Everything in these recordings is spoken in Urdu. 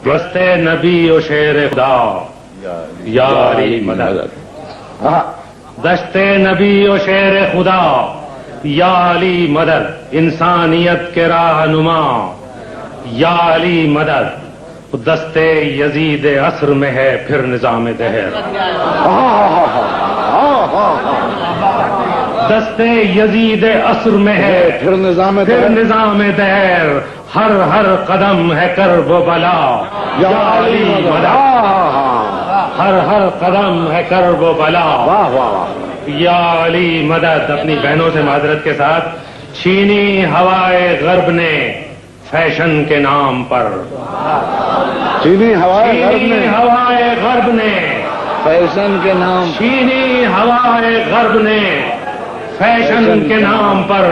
دستے نبی و شیر خدا یا علی مدد، دستے نبی و شیر خدا یا علی مدد، انسانیت کے رہنما یا علی مدد، دستے یزید عصر میں ہے پھر نظام دہر، دستے یزید عصر میں ہے پھر نظام دہر، ہر ہر قدم ہے کرب و بلا یا علی مدد، ہر ہر قدم ہے کرب و بلا یا علی مدد۔ اپنی بہنوں سے معذرت کے ساتھ، چھینی ہوائے غرب نے فیشن کے نام پر، چینی ہوائے غرب نے فیشن کے نام، چینی ہوائے غرب نے فیشن کے نام پر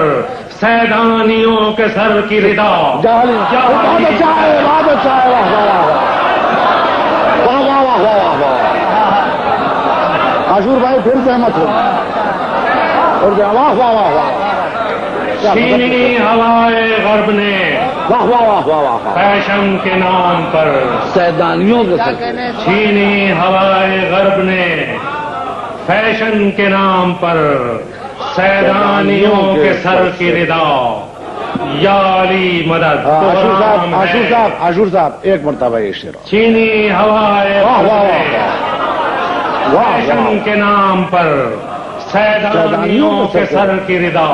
سیدانیوں کے سر کی ردا، بہت اچھا ہے، بہت اچھا ہے، واہ واہ واہ واہ واہ واہ واہ۔ عاشور بھائی پھر سہمت ہو اور واہ واہ واہ واہ، چینی ہوائے غرب نے واہ واہ واہ واہ واہ، فیشن کے نام پر سیدانیوں کے سر، چینی ہوائے غرب نے فیشن کے نام پر سیدانیوں کے سر کی ردا یا علی مدد۔ عاشور صاحب ایک مرتبہ یہ شعر، چینی ہوائے فیشن کے نام پر سیدانیوں کے سر کی ردا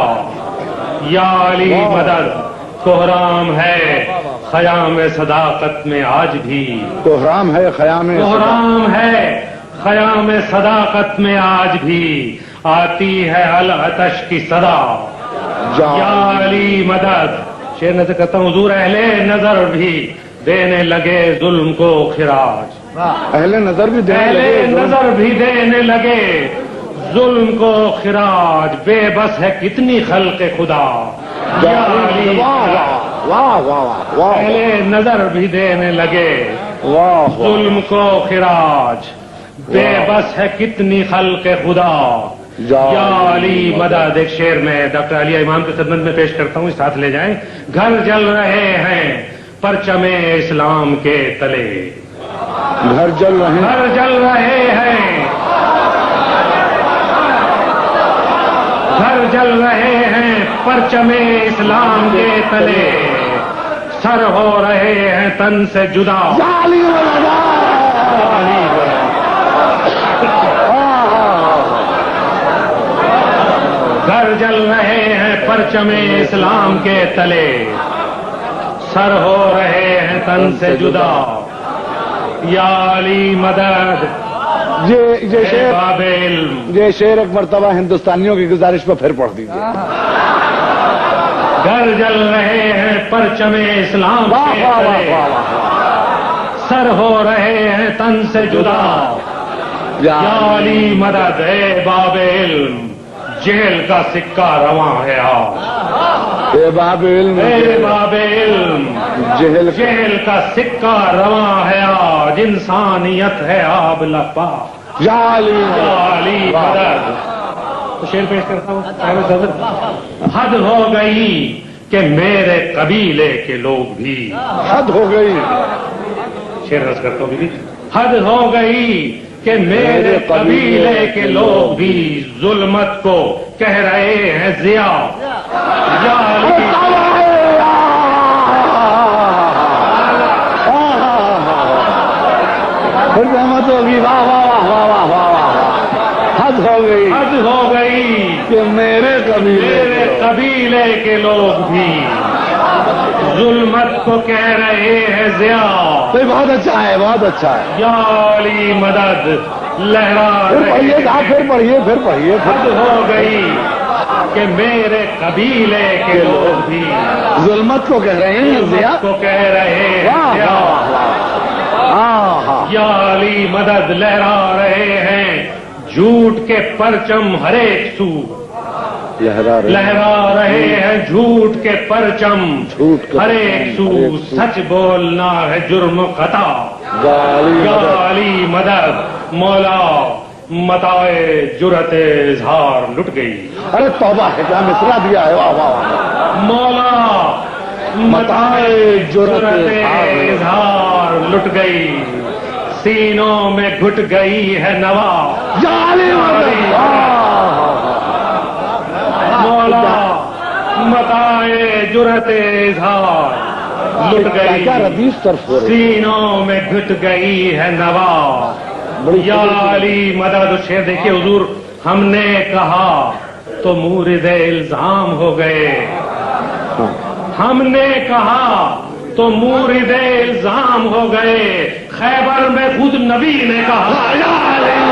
یا علی مدد، کوہرام ہے خیام صداقت میں آج بھی، کوہرام ہے کوہرام ہے خیام صداقت میں آج بھی، آتی ہے العطش کی صدا یا علی مدد۔ شعر نظر کرتا ہوں، حضور اہل نظر بھی دینے لگے ظلم کو خراج، اہل نظر بھی دینے لگے ظلم کو خراج، بے بس ہے کتنی خلق خدا یا علی مدد، اہل نظر بھی دینے لگے ظلم کو خراج، بے بس ہے کتنی خلق خدا یا علی مدد۔ ایک شعر میں ڈاکٹر علی امام کی خدمت میں پیش کرتا ہوں، ساتھ لے جائیں۔ گھر جل رہے ہیں پرچم اسلام کے تلے، گھر جل رہے ہیں گھر جل رہے ہیں پرچم اسلام کے تلے، سر ہو رہے ہیں تن سے جدا گھر جل رہے ہیں پرچم اسلام کے تلے، سر ہو رہے ہیں تن سے جدا یا علی مدد۔ یہ شعر ایک مرتبہ ہندوستانیوں کی گزارش پر پھر پڑھ دیجیے۔ گھر جل رہے ہیں پرچم اسلام کے تلے، سر ہو رہے ہیں تن سے جدا یا علی مدد۔ اے باب علم جہل کا سکہ رواں ہے آج، اے باب علم جہل کا سکہ رواں ہے آج، انسانیت ہے آب لپا یا علی مدد۔ تو شعر پیش کرتا ہوں، حد ہو گئی کہ میرے قبیلے کے لوگ بھی، حد ہو گئی، شعر رس کرتا ہوں، حد ہو گئی کہ میرے قبیلے کے لوگ بھی ظلمت کو کہہ رہے ہیں ضیا یا علی سہمت ہوگی، واہ واہ واہ واہ واہ واہ، حد ہو گئی کہ میرے قبیلے کے لوگ بھی ظلمت کو کہہ رہے ہیں ضیا، بہت اچھا ہے، بہت اچھا ہے یا علی مدد، لہرا پھر پڑھیے حد ہو گئی کہ میرے قبیلے کے لوگ بھی ظلمت کو کہہ رہے ہیں ضیا، کو کہہ رہے ہیں ضیا یا علی مدد، لہرا رہے ہیں جھوٹ کے پرچم ہر ایک سو، لہرا رہے ہیں جھوٹ کے پرچم ہر ایک سو، سچ بولنا ہے جرم خطا یا علی مدد، مولا متائے جرت اظہار لٹ گئی، ارے توبہ ہے، کیا مصرع دیا ہے، واہ واہ، مولا متائے جرت اظہار لٹ گئی سینوں میں گھٹ گئی ہے نوا یا علی مدد مولا متائے جرت اظہار لٹ گئی کیا ردیف طرف ہو رہی سینوں میں گھٹ گئی ہے نوا یا علی مدد شیر دیکھیے حضور ہم نے کہا تو مورد الزام ہو گئے ہم نے کہا تو مورد الزام ہو گئے خیبر میں خود نبی نے کہا